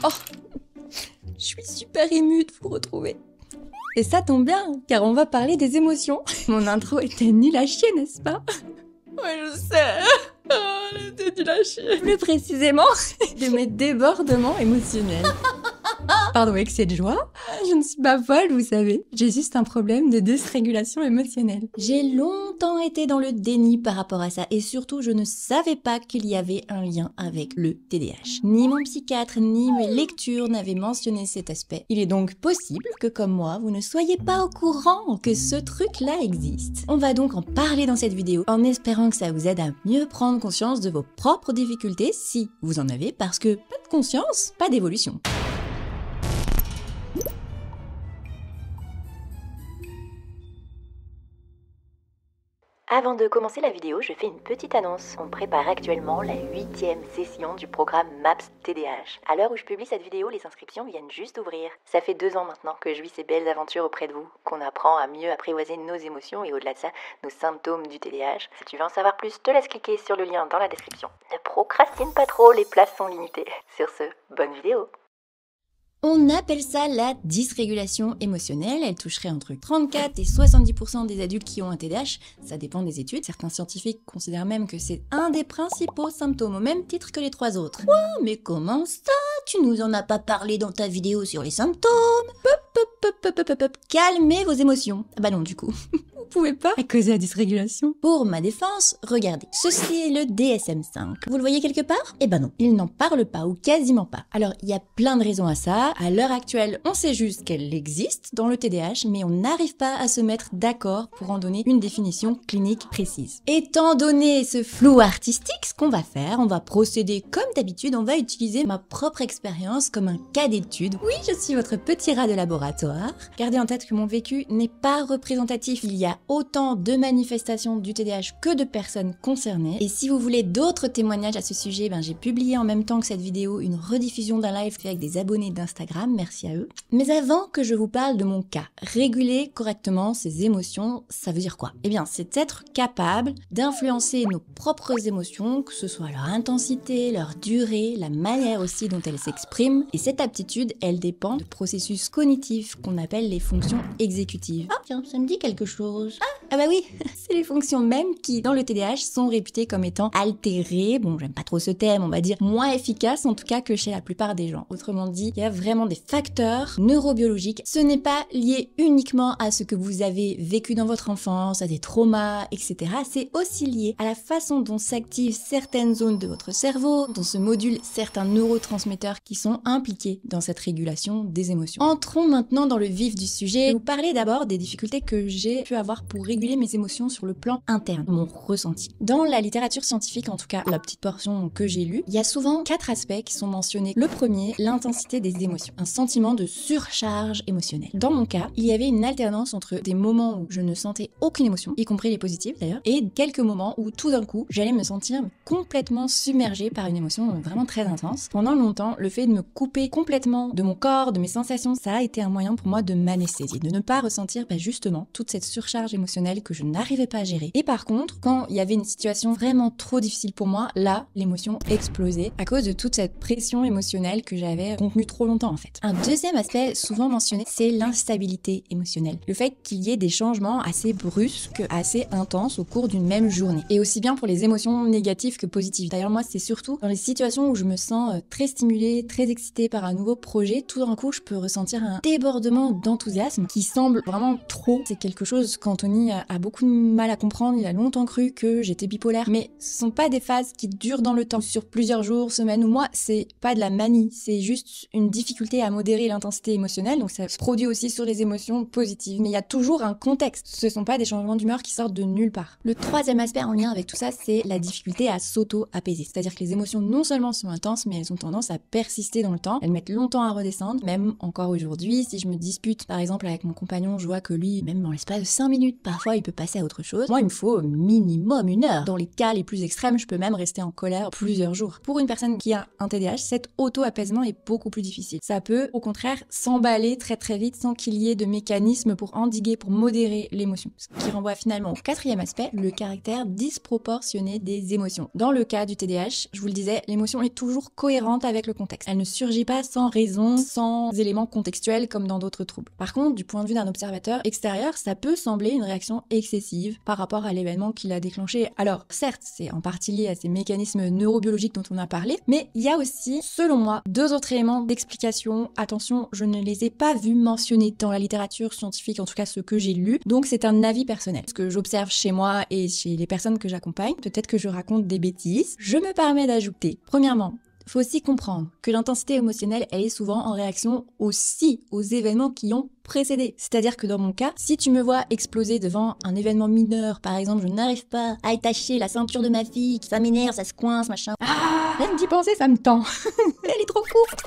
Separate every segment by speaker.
Speaker 1: Oh, je suis super émue de vous retrouver. Et ça tombe bien, car on va parler des émotions. Mon intro était nulle à chier, n'est-ce pas? Ouais, je sais. Elle était nulle à chier. Plus précisément, de mes débordements émotionnels. Pardon, excès de joie. Je ne suis pas folle, vous savez. J'ai juste un problème de dysrégulation émotionnelle. J'ai longtemps été dans le déni par rapport à ça et surtout, je ne savais pas qu'il y avait un lien avec le TDAH. Ni mon psychiatre, ni mes lectures n'avaient mentionné cet aspect. Il est donc possible que, comme moi, vous ne soyez pas au courant que ce truc-là existe. On va donc en parler dans cette vidéo en espérant que ça vous aide à mieux prendre conscience de vos propres difficultés si vous en avez parce que pas de conscience, pas d'évolution.
Speaker 2: Avant de commencer la vidéo, je fais une petite annonce. On prépare actuellement la 8e session du programme MAPS TDAH. À l'heure où je publie cette vidéo, les inscriptions viennent juste d'ouvrir. Ça fait 2 ans maintenant que je vis ces belles aventures auprès de vous, qu'on apprend à mieux apprivoiser nos émotions et au-delà de ça, nos symptômes du TDAH. Si tu veux en savoir plus, je te laisse cliquer sur le lien dans la description. Ne procrastine pas trop, les places sont limitées. Sur ce, bonne vidéo.
Speaker 1: On appelle ça la dysrégulation émotionnelle. Elle toucherait entre 34 et 70% des adultes qui ont un TDAH. Ça dépend des études. Certains scientifiques considèrent même que c'est un des principaux symptômes, au même titre que les 3 autres. Quoi? Mais comment ça? Tu nous en as pas parlé dans ta vidéo sur les symptômes? Calmez vos émotions. Ah bah non, du coup. Vous pouvez pas à cause de la dysrégulation. Pour ma défense, regardez. Ceci est le DSM-5. Vous le voyez quelque part? Eh ben non, il n'en parle pas ou quasiment pas. Alors, il y a plein de raisons à ça. À l'heure actuelle, on sait juste qu'elle existe dans le TDAH, mais on n'arrive pas à se mettre d'accord pour en donner une définition clinique précise. Étant donné ce flou artistique, ce qu'on va faire, on va procéder comme d'habitude, on va utiliser ma propre expérience comme un cas d'étude. Oui, je suis votre petit rat de laboratoire. Gardez en tête que mon vécu n'est pas représentatif. Il y a autant de manifestations du TDAH que de personnes concernées. Et si vous voulez d'autres témoignages à ce sujet, j'ai publié en même temps que cette vidéo une rediffusion d'un live fait avec des abonnés d'Instagram, merci à eux. Mais avant que je vous parle de mon cas, réguler correctement ses émotions, ça veut dire quoi? Eh bien, c'est être capable d'influencer nos propres émotions, que ce soit leur intensité, leur durée, la manière aussi dont elles s'expriment. Et cette aptitude, elle dépend de processus cognitifs qu'on appelle les fonctions exécutives. Ah tiens, ça me dit quelque chose. Ah bah oui, c'est les fonctions mêmes qui, dans le TDAH, sont réputées comme étant altérées. Bon, j'aime pas trop ce terme, on va dire moins efficaces en tout cas que chez la plupart des gens. Autrement dit, il y a vraiment des facteurs neurobiologiques. Ce n'est pas lié uniquement à ce que vous avez vécu dans votre enfance, à des traumas, etc. C'est aussi lié à la façon dont s'activent certaines zones de votre cerveau, dont se modulent certains neurotransmetteurs qui sont impliqués dans cette régulation des émotions. Entrons maintenant dans le vif du sujet. Je vais vous parler d'abord des difficultés que j'ai pu avoir pour réguler mes émotions sur le plan interne, mon ressenti. Dans la littérature scientifique, en tout cas la petite portion que j'ai lue, il y a souvent 4 aspects qui sont mentionnés. Le premier, l'intensité des émotions, un sentiment de surcharge émotionnelle. Dans mon cas, il y avait une alternance entre des moments où je ne sentais aucune émotion, y compris les positives d'ailleurs, et quelques moments où tout d'un coup, j'allais me sentir complètement submergée par une émotion vraiment très intense. Pendant longtemps, le fait de me couper complètement de mon corps, de mes sensations, ça a été un moyen pour moi de m'anesthésier, de ne pas ressentir justement toute cette surcharge émotionnelle que je n'arrivais pas à gérer. Et par contre, quand il y avait une situation vraiment trop difficile pour moi, là, l'émotion explosait à cause de toute cette pression émotionnelle que j'avais contenue trop longtemps en fait. Un deuxième aspect souvent mentionné, c'est l'instabilité émotionnelle. Le fait qu'il y ait des changements assez brusques, assez intenses au cours d'une même journée. Et aussi bien pour les émotions négatives que positives. D'ailleurs, moi, c'est surtout dans les situations où je me sens très stimulée, très excitée par un nouveau projet, tout d'un coup, je peux ressentir un débordement d'enthousiasme qui semble vraiment trop. C'est quelque chose qu'Anthony a beaucoup de mal à comprendre. Il a longtemps cru que j'étais bipolaire. Mais ce sont pas des phases qui durent dans le temps, sur plusieurs jours, semaines ou mois. C'est pas de la manie. C'est juste une difficulté à modérer l'intensité émotionnelle. Donc ça se produit aussi sur les émotions positives. Mais il y a toujours un contexte. Ce sont pas des changements d'humeur qui sortent de nulle part. Le troisième aspect en lien avec tout ça, c'est la difficulté à s'auto-apaiser. C'est-à-dire que les émotions non seulement sont intenses, mais elles ont tendance à persister dans le temps. Elles mettent longtemps à redescendre. Même encore aujourd'hui, si je me dispute par exemple avec mon compagnon, je vois que lui, même dans l'espace de 5 minutes, minutes. Parfois, il peut passer à autre chose. Moi, il me faut minimum 1 heure. Dans les cas les plus extrêmes, je peux même rester en colère plusieurs jours. Pour une personne qui a un TDAH, cet auto-apaisement est beaucoup plus difficile. Ça peut, au contraire, s'emballer très très vite sans qu'il y ait de mécanisme pour endiguer, pour modérer l'émotion. Ce qui renvoie finalement au 4e aspect, le caractère disproportionné des émotions. Dans le cas du TDAH, je vous le disais, l'émotion est toujours cohérente avec le contexte. Elle ne surgit pas sans raison, sans éléments contextuels comme dans d'autres troubles. Par contre, du point de vue d'un observateur extérieur, ça peut sembler une réaction excessive par rapport à l'événement qui l'a déclenché. Alors, certes, c'est en partie lié à ces mécanismes neurobiologiques dont on a parlé, mais il y a aussi, selon moi, 2 autres éléments d'explication. Attention, je ne les ai pas vus mentionnés dans la littérature scientifique, en tout cas ce que j'ai lu, donc c'est un avis personnel. Ce que j'observe chez moi et chez les personnes que j'accompagne, peut-être que je raconte des bêtises, je me permets d'ajouter, premièrement, faut aussi comprendre que l'intensité émotionnelle, elle est souvent en réaction aussi aux événements qui ont précédé. C'est-à-dire que dans mon cas, si tu me vois exploser devant un événement mineur, par exemple, je n'arrive pas à attacher la ceinture de ma fille, ça m'énerve, ça se coince, machin. Rien d'y penser, ça me tend. Elle est trop courte.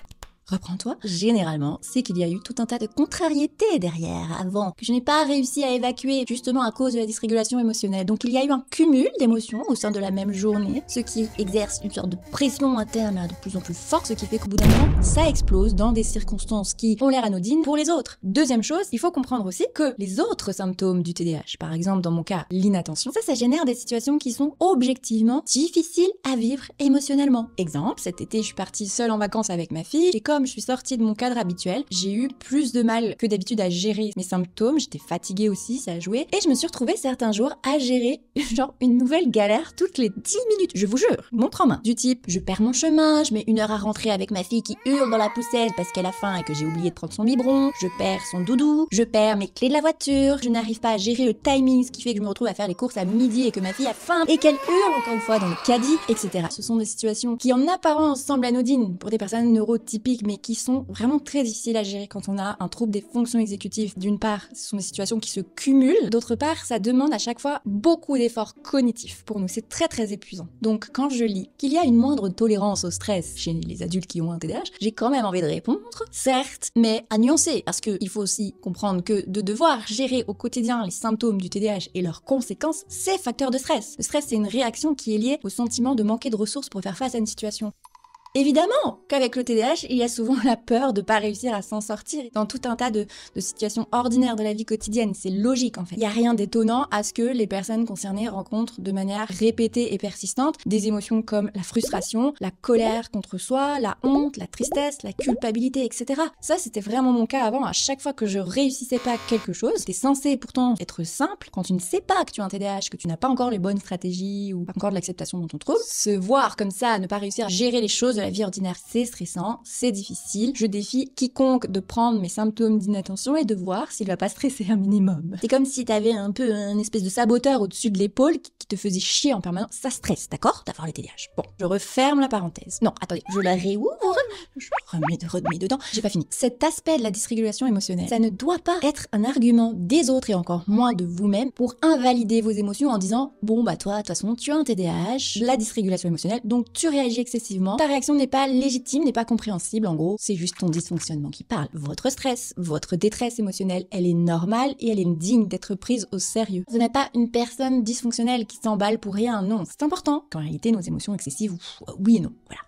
Speaker 1: Reprends-toi. Généralement, c'est qu'il y a eu tout un tas de contrariétés derrière, avant, que je n'ai pas réussi à évacuer, justement à cause de la dysrégulation émotionnelle. Donc il y a eu un cumul d'émotions au sein de la même journée, ce qui exerce une sorte de pression interne de plus en plus forte, ce qui fait qu'au bout d'un moment, ça explose dans des circonstances qui ont l'air anodines pour les autres. Deuxième chose, il faut comprendre aussi que les autres symptômes du TDAH, par exemple dans mon cas, l'inattention, ça génère des situations qui sont objectivement difficiles à vivre émotionnellement. Exemple, cet été, je suis partie seule en vacances avec ma fille, et comme je suis sortie de mon cadre habituel, j'ai eu plus de mal que d'habitude à gérer mes symptômes, j'étais fatiguée aussi, ça a joué, et je me suis retrouvée certains jours à gérer genre une nouvelle galère toutes les 10 minutes, je vous jure, montre en main, du type, je perds mon chemin, je mets 1 heure à rentrer avec ma fille qui hurle dans la poussette parce qu'elle a faim et que j'ai oublié de prendre son biberon, je perds son doudou, je perds mes clés de la voiture, je n'arrive pas à gérer le timing, ce qui fait que je me retrouve à faire les courses à midi et que ma fille a faim et qu'elle hurle encore une fois dans le caddie, etc. Ce sont des situations qui en apparence semblent anodines pour des personnes neurotypiques, mais qui sont vraiment très difficiles à gérer quand on a un trouble des fonctions exécutives. D'une part, ce sont des situations qui se cumulent. D'autre part, ça demande à chaque fois beaucoup d'efforts cognitifs. Pour nous, c'est très très épuisant. Donc, quand je lis qu'il y a une moindre tolérance au stress chez les adultes qui ont un TDAH, j'ai quand même envie de répondre, certes, mais à nuancer. Parce qu'il faut aussi comprendre que de devoir gérer au quotidien les symptômes du TDAH et leurs conséquences, c'est facteur de stress. Le stress, c'est une réaction qui est liée au sentiment de manquer de ressources pour faire face à une situation. Évidemment qu'avec le TDAH, il y a souvent la peur de pas réussir à s'en sortir dans tout un tas de situations ordinaires de la vie quotidienne. C'est logique en fait. Il n'y a rien d'étonnant à ce que les personnes concernées rencontrent de manière répétée et persistante des émotions comme la frustration, la colère contre soi, la honte, la tristesse, la culpabilité, etc. Ça, c'était vraiment mon cas avant. À chaque fois que je réussissais pas quelque chose, c'était censé pourtant être simple. Quand tu ne sais pas que tu as un TDAH, que tu n'as pas encore les bonnes stratégies ou pas encore de l'acceptation dans ton trouble, se voir comme ça, ne pas réussir à gérer les choses de la vie ordinaire, c'est stressant, c'est difficile. Je défie quiconque de prendre mes symptômes d'inattention et de voir s'il va pas stresser un minimum. C'est comme si t'avais un peu un espèce de saboteur au-dessus de l'épaule qui te faisait chier en permanence. Ça stresse, d'accord? D'avoir le TDAH. Bon, je referme la parenthèse. Non, attendez, je la réouvre. Je remets dedans. J'ai pas fini. Cet aspect de la dysrégulation émotionnelle, ça ne doit pas être un argument des autres et encore moins de vous-même pour invalider vos émotions en disant bon bah toi de toute façon tu as un TDAH, la dysrégulation émotionnelle, donc tu réagis excessivement. Ta réaction n'est pas légitime, n'est pas compréhensible. En gros, c'est juste ton dysfonctionnement qui parle. Votre stress, votre détresse émotionnelle, elle est normale et elle est digne d'être prise au sérieux. Vous n'êtes pas une personne dysfonctionnelle qui s'emballe pour rien, non. C'est important qu'en réalité nos émotions excessives, oui et non, voilà.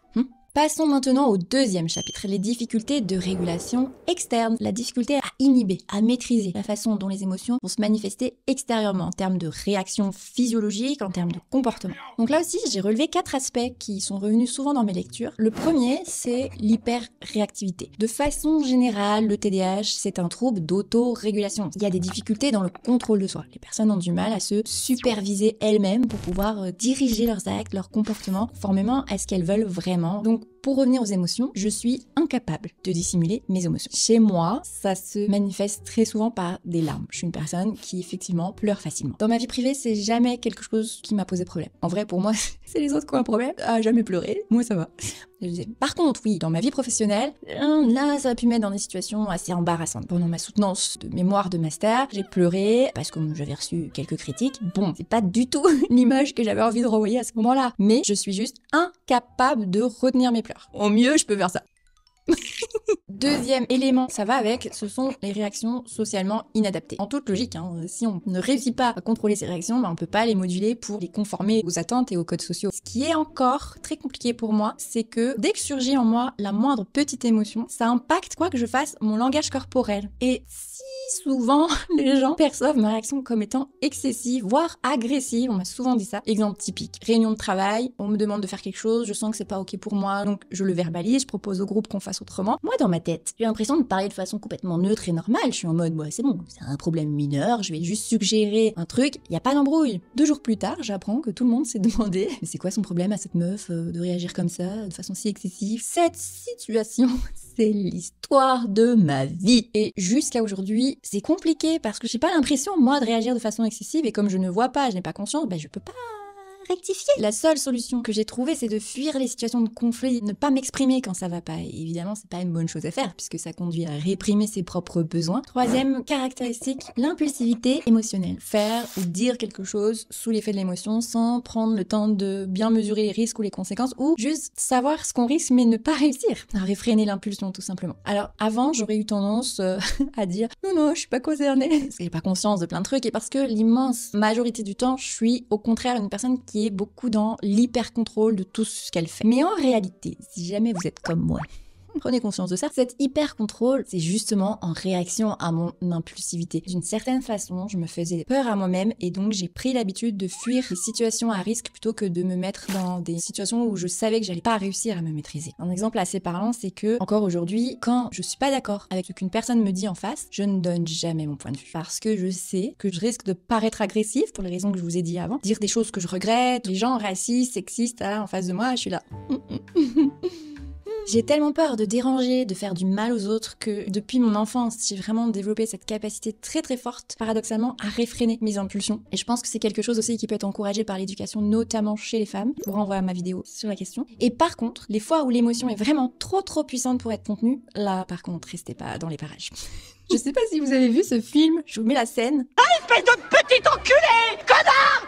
Speaker 1: Passons maintenant au deuxième chapitre, les difficultés de régulation externe. La difficulté à inhiber, à maîtriser la façon dont les émotions vont se manifester extérieurement en termes de réaction physiologique, en termes de comportement. Donc là aussi, j'ai relevé 4 aspects qui sont revenus souvent dans mes lectures. Le premier, c'est l'hyperréactivité. De façon générale, le TDAH, c'est un trouble d'autorégulation. Il y a des difficultés dans le contrôle de soi. Les personnes ont du mal à se superviser elles-mêmes pour pouvoir diriger leurs actes, leurs comportements, conformément à ce qu'elles veulent vraiment. Donc, pour revenir aux émotions, je suis incapable de dissimuler mes émotions. Chez moi, ça se manifeste très souvent par des larmes. Je suis une personne qui effectivement pleure facilement. Dans ma vie privée, c'est jamais quelque chose qui m'a posé problème. En vrai, pour moi, c'est les autres qui ont un problème. Ah, jamais pleurer. Moi, ça va. Par contre, oui, dans ma vie professionnelle, là, ça a pu mettre dans des situations assez embarrassantes. Pendant ma soutenance de mémoire de master, j'ai pleuré parce que j'avais reçu quelques critiques. Bon, c'est pas du tout l'image que j'avais envie de renvoyer à ce moment-là. Mais je suis juste incapable de retenir mes pleurs. Au mieux, je peux faire ça. Deuxième élément, ça va avec, ce sont les réactions socialement inadaptées. En toute logique, si on ne réussit pas à contrôler ces réactions, on peut pas les moduler pour les conformer aux attentes et aux codes sociaux. Ce qui est encore très compliqué pour moi, c'est que dès que surgit en moi la moindre petite émotion, ça impacte, quoi que je fasse, mon langage corporel. Et si souvent les gens perçoivent ma réaction comme étant excessive, voire agressive, on m'a souvent dit ça. Exemple typique, réunion de travail, on me demande de faire quelque chose, je sens que c'est pas ok pour moi, donc je le verbalise, je propose au groupe qu'on fasse autrement. Moi, dans ma tête, j'ai l'impression de parler de façon complètement neutre et normale. Je suis en mode, c'est bon, c'est un problème mineur, je vais juste suggérer un truc, y a pas d'embrouille. 2 jours plus tard, j'apprends que tout le monde s'est demandé, mais c'est quoi son problème à cette meuf de réagir comme ça, de façon si excessive? Cette situation, c'est l'histoire de ma vie. Et jusqu'à aujourd'hui, c'est compliqué parce que j'ai pas l'impression, moi, de réagir de façon excessive, et comme je ne vois pas, je n'ai pas conscience, je peux pas rectifier. La seule solution que j'ai trouvée, c'est de fuir les situations de conflit, ne pas m'exprimer quand ça va pas. Et évidemment, c'est pas une bonne chose à faire puisque ça conduit à réprimer ses propres besoins. Troisième caractéristique, l'impulsivité émotionnelle. Faire ou dire quelque chose sous l'effet de l'émotion sans prendre le temps de bien mesurer les risques ou les conséquences, ou juste savoir ce qu'on risque mais ne pas réussir à réfréner l'impulsion tout simplement. Alors avant, j'aurais eu tendance à dire non, je suis pas concernée parce que j'ai pas conscience de plein de trucs, et parce que l'immense majorité du temps, je suis au contraire une personne qui est beaucoup dans l'hyper-contrôle de tout ce qu'elle fait. Mais en réalité, si jamais vous êtes comme moi, prenez conscience de ça, cet hyper-contrôle, c'est justement en réaction à mon impulsivité. D'une certaine façon, je me faisais peur à moi-même, et donc j'ai pris l'habitude de fuir les situations à risque plutôt que de me mettre dans des situations où je savais que j'allais pas réussir à me maîtriser. Un exemple assez parlant, c'est que, encore aujourd'hui, quand je suis pas d'accord avec ce qu'une personne me dit en face, je ne donne jamais mon point de vue. Parce que je sais que je risque de paraître agressive, pour les raisons que je vous ai dit avant, dire des choses que je regrette, les gens racistes, sexistes, en face de moi, je suis là. J'ai tellement peur de déranger, de faire du mal aux autres, que depuis mon enfance, j'ai vraiment développé cette capacité très très forte, paradoxalement, à réfréner mes impulsions. Et je pense que c'est quelque chose aussi qui peut être encouragé par l'éducation, notamment chez les femmes. Je vous renvoie à ma vidéo sur la question. Et par contre, les fois où l'émotion est vraiment trop puissante pour être contenue, là par contre, restez pas dans les parages. Je sais pas si vous avez vu ce film, je vous mets la scène. Ah, espèce de petit enculé! Connard!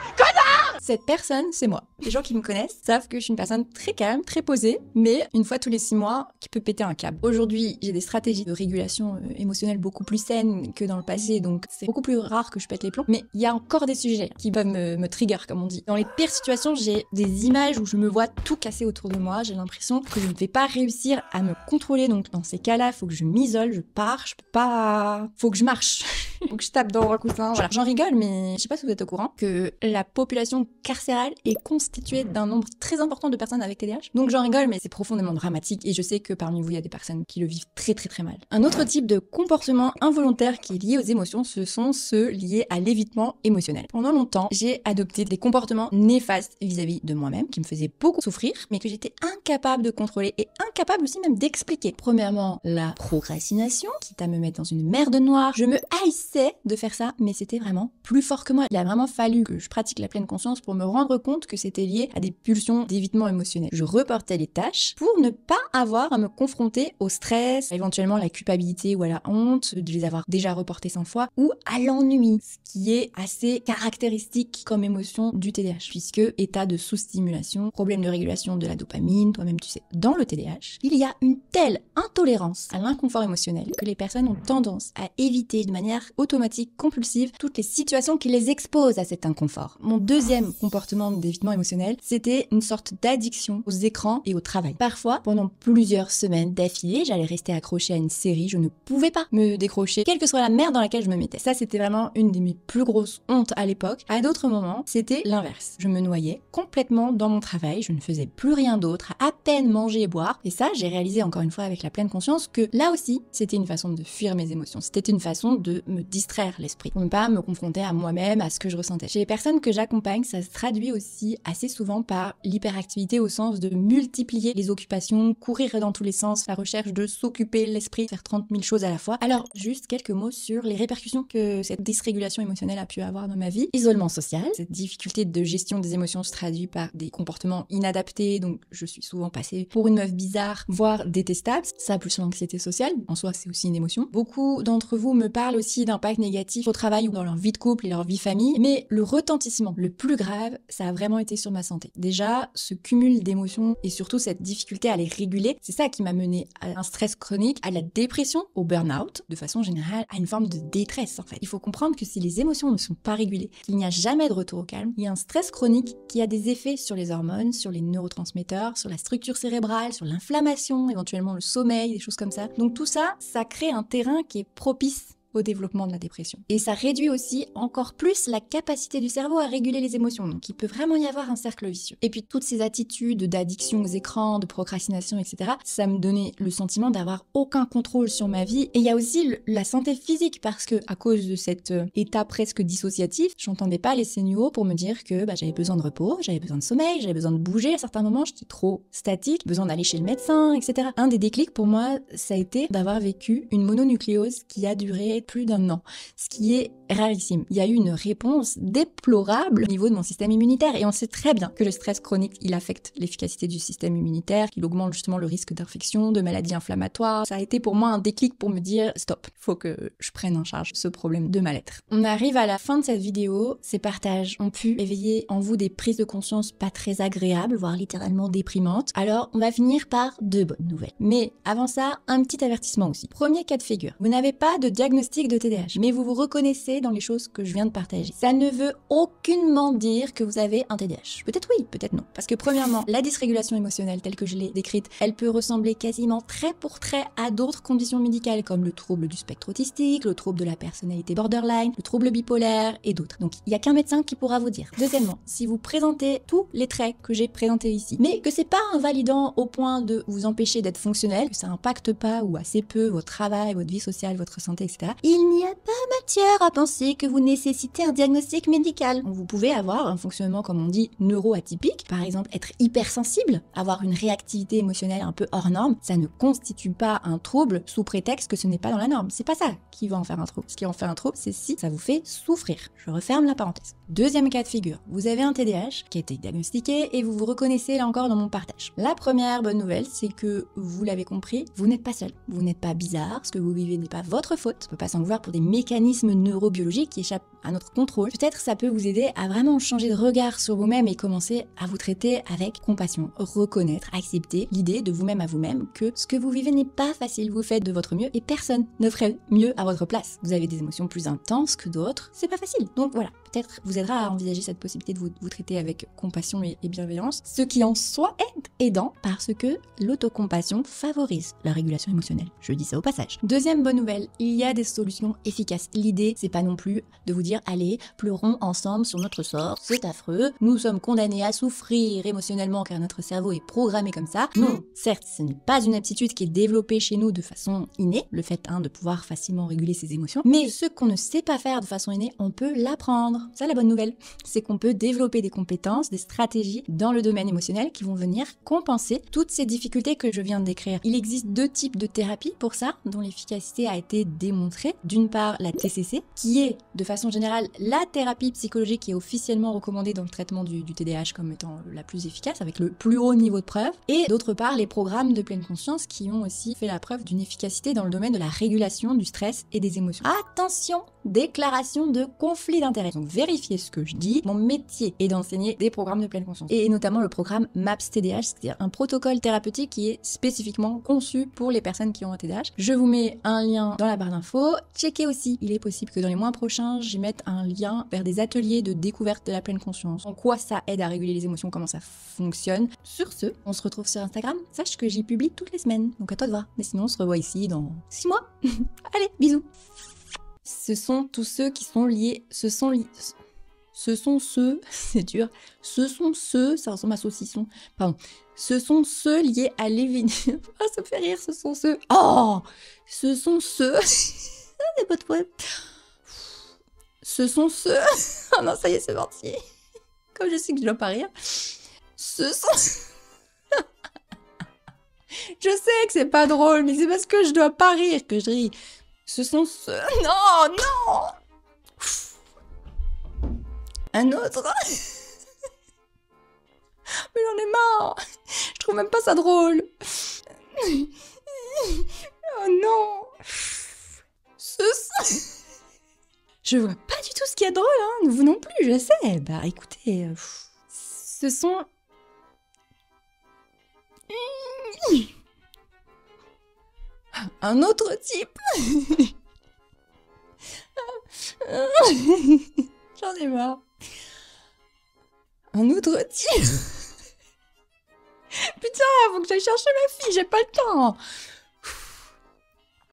Speaker 1: Cette personne, c'est moi. Les gens qui me connaissent savent que je suis une personne très calme, très posée, mais une fois tous les 6 mois, qui peut péter un câble. Aujourd'hui, j'ai des stratégies de régulation émotionnelle beaucoup plus saines que dans le passé, donc c'est beaucoup plus rare que je pète les plombs, mais il y a encore des sujets qui peuvent me trigger, comme on dit. Dans les pires situations, j'ai des images où je me vois tout casser autour de moi, j'ai l'impression que je ne vais pas réussir à me contrôler, donc dans ces cas-là, il faut que je m'isole, je pars, je peux pas... Faut que je marche. Faut que je tape dans un coussin. Voilà. J'en rigole, mais je sais pas si vous êtes au courant que la population carcérale est constituée d'un nombre très important de personnes avec TDAH. Donc j'en rigole, mais c'est profondément dramatique, et je sais que parmi vous, il y a des personnes qui le vivent très mal. Un autre type de comportement involontaire qui est lié aux émotions, ce sont ceux liés à l'évitement émotionnel. Pendant longtemps, j'ai adopté des comportements néfastes vis-à-vis de moi-même, qui me faisaient beaucoup souffrir, mais que j'étais incapable de contrôler et incapable aussi même d'expliquer. Premièrement, la procrastination, quitte à me mettre dans une merde noire. Je me haïssais de faire ça, mais c'était vraiment plus fort que moi. Il a vraiment fallu que je pratique la pleine conscience pour me rendre compte que c'était lié à des pulsions d'évitement émotionnel. Je reportais les tâches pour ne pas avoir à me confronter au stress, éventuellement la culpabilité ou à la honte de les avoir déjà reportées 100 fois, ou à l'ennui, ce qui est assez caractéristique comme émotion du TDAH, puisque état de sous-stimulation, problème de régulation de la dopamine, toi-même tu sais, dans le TDAH, il y a une telle intolérance à l'inconfort émotionnel que les personnes ont tendance à éviter de manière automatique, compulsive, toutes les situations qui les exposent à cet inconfort. Mon deuxième comportement d'évitement émotionnel, c'était une sorte d'addiction aux écrans et au travail. Parfois, pendant plusieurs semaines d'affilée, j'allais rester accrochée à une série, je ne pouvais pas me décrocher, quelle que soit la merde dans laquelle je me mettais. Ça, c'était vraiment une de mes plus grosses hontes à l'époque. À d'autres moments, c'était l'inverse. Je me noyais complètement dans mon travail, je ne faisais plus rien d'autre, à peine manger et boire. Et ça, j'ai réalisé encore une fois avec la pleine conscience que là aussi, c'était une façon de fuir mes émotions. C'était une façon de me distraire l'esprit, pour ne pas me confronter à moi-même, à ce que je ressentais. Chez les personnes que j'accompagne, ça se traduit aussi assez souvent par l'hyperactivité au sens de multiplier les occupations, courir dans tous les sens, la recherche de s'occuper l'esprit, faire 30 000 choses à la fois. Alors, juste quelques mots sur les répercussions que cette dysrégulation émotionnelle a pu avoir dans ma vie. Isolement social, cette difficulté de gestion des émotions se traduit par des comportements inadaptés, donc je suis souvent passée pour une meuf bizarre, voire détestable. Ça, plus l'anxiété sociale, en soi c'est aussi une émotion. Beaucoup d'entre vous me parlent aussi d'un impact négatif au travail ou dans leur vie de couple et leur vie famille, mais le retentissement le plus grave, ça a vraiment été sur ma santé. Déjà, ce cumul d'émotions et surtout cette difficulté à les réguler, c'est ça qui m'a mené à un stress chronique, à la dépression, au burn-out, de façon générale, à une forme de détresse en fait. Il faut comprendre que si les émotions ne sont pas régulées, qu'il n'y a jamais de retour au calme, il y a un stress chronique qui a des effets sur les hormones, sur les neurotransmetteurs, sur la structure cérébrale, sur l'inflammation, éventuellement le sommeil, des choses comme ça. Donc tout ça, ça crée un terrain qui est propice au développement de la dépression. Et ça réduit aussi encore plus la capacité du cerveau à réguler les émotions. Donc il peut vraiment y avoir un cercle vicieux. Et puis toutes ces attitudes d'addiction aux écrans, de procrastination, etc., ça me donnait le sentiment d'avoir aucun contrôle sur ma vie. Et il y a aussi la santé physique, parce que à cause de cet état presque dissociatif, j'entendais pas les signaux pour me dire que j'avais besoin de repos, j'avais besoin de sommeil, j'avais besoin de bouger. À certains moments, j'étais trop statique, besoin d'aller chez le médecin, etc. Un des déclics pour moi, ça a été d'avoir vécu une mononucléose qui a duré plus d'un an, ce qui est rarissime. Il y a eu une réponse déplorable au niveau de mon système immunitaire et on sait très bien que le stress chronique, il affecte l'efficacité du système immunitaire, qu'il augmente justement le risque d'infection, de maladies inflammatoires. Ça a été pour moi un déclic pour me dire stop, il faut que je prenne en charge ce problème de mal-être. On arrive à la fin de cette vidéo, ces partages ont pu éveiller en vous des prises de conscience pas très agréables, voire littéralement déprimantes. Alors on va finir par deux bonnes nouvelles. Mais avant ça, un petit avertissement aussi. Premier cas de figure, vous n'avez pas de diagnostic de TDAH, mais vous vous reconnaissez dans les choses que je viens de partager. Ça ne veut aucunement dire que vous avez un TDAH. Peut-être oui, peut-être non. Parce que premièrement, la dysrégulation émotionnelle telle que je l'ai décrite, elle peut ressembler quasiment trait pour trait à d'autres conditions médicales comme le trouble du spectre autistique, le trouble de la personnalité borderline, le trouble bipolaire et d'autres. Donc il n'y a qu'un médecin qui pourra vous dire. Deuxièmement, si vous présentez tous les traits que j'ai présentés ici, mais que c'est pas invalidant au point de vous empêcher d'être fonctionnel, que ça impacte pas ou assez peu votre travail, votre vie sociale, votre santé, etc., il n'y a pas matière à penser que vous nécessitez un diagnostic médical. Vous pouvez avoir un fonctionnement, comme on dit, neuroatypique, par exemple être hypersensible, avoir une réactivité émotionnelle un peu hors norme. Ça ne constitue pas un trouble sous prétexte que ce n'est pas dans la norme. C'est pas ça qui va en faire un trouble. Ce qui en fait un trouble, c'est si ça vous fait souffrir. Je referme la parenthèse. Deuxième cas de figure, vous avez un TDAH qui a été diagnostiqué et vous vous reconnaissez là encore dans mon partage. La première bonne nouvelle, c'est que vous l'avez compris, vous n'êtes pas seul. Vous n'êtes pas bizarre, ce que vous vivez n'est pas votre faute. On ne peut pas s'en vouloir pour des mécanismes neurobiologiques qui échappent à notre contrôle. Peut-être ça peut vous aider à vraiment changer de regard sur vous-même et commencer à vous traiter avec compassion, reconnaître, accepter l'idée de vous-même à vous-même que ce que vous vivez n'est pas facile, vous faites de votre mieux et personne ne ferait mieux à votre place. Vous avez des émotions plus intenses que d'autres, c'est pas facile. Donc voilà, peut-être vous aidera à envisager cette possibilité de vous traiter avec compassion et bienveillance, ce qui en soi est aidant parce que l'autocompassion favorise la régulation émotionnelle. Je dis ça au passage. Deuxième bonne nouvelle, il y a des solutions efficaces. L'idée, c'est pas non plus de vous dire allez, pleurons ensemble sur notre sort, c'est affreux, nous sommes condamnés à souffrir émotionnellement car notre cerveau est programmé comme ça. Non, certes, ce n'est pas une aptitude qui est développée chez nous de façon innée, le fait de pouvoir facilement réguler ses émotions, mais ce qu'on ne sait pas faire de façon innée, on peut l'apprendre. Ça, la bonne nouvelle, c'est qu'on peut développer des compétences, des stratégies dans le domaine émotionnel qui vont venir compenser toutes ces difficultés que je viens de décrire. Il existe deux types de thérapies pour ça, dont l'efficacité a été démontrée. D'une part, la TCC, qui est, de façon générale, la thérapie psychologique qui est officiellement recommandée dans le traitement du TDAH comme étant la plus efficace, avec le plus haut niveau de preuve. Et d'autre part, les programmes de pleine conscience qui ont aussi fait la preuve d'une efficacité dans le domaine de la régulation du stress et des émotions. Attention, déclaration de conflit d'intérêts. Donc vérifiez ce que je dis. Mon métier est d'enseigner des programmes de pleine conscience. Et notamment le programme MAPS TDAH, c'est-à-dire un protocole thérapeutique qui est spécifiquement conçu pour les personnes qui ont un TDAH. Je vous mets un lien dans la barre d'infos. Checkez aussi, il est possible que dans les mois prochains, j'y mette un lien vers des ateliers de découverte de la pleine conscience. En quoi ça aide à réguler les émotions, comment ça fonctionne. Sur ce, on se retrouve sur Instagram. Sache que j'y publie toutes les semaines, donc à toi de voir. Mais sinon, on se revoit ici dans 6 mois. Allez, bisous. Ce sont tous ceux qui sont liés... Ce sont ceux... C'est dur. Ce sont ceux... Ça ressemble à saucisson. Pardon. Ce sont ceux liés à l'événement... Oh, ça me fait rire, ce sont ceux... Oh, ce sont ceux... C'est pas de poète. Ce sont ceux... Oh non, ça y est, c'est parti. Comme je sais que je dois pas rire. Ce sont... Je sais que c'est pas drôle, mais c'est parce que je dois pas rire que je ris. Ce sont ceux... Non, non. Un autre. Mais j'en ai marre. Je trouve même pas ça drôle. Oh non. Ce sont... Je vois pas du tout ce qu'il y a de drôle, hein. Vous non plus, je sais. Bah écoutez, ce sont... Un autre type. J'en ai marre. Un autre type. Putain, faut que j'aille chercher ma fille, j'ai pas le temps.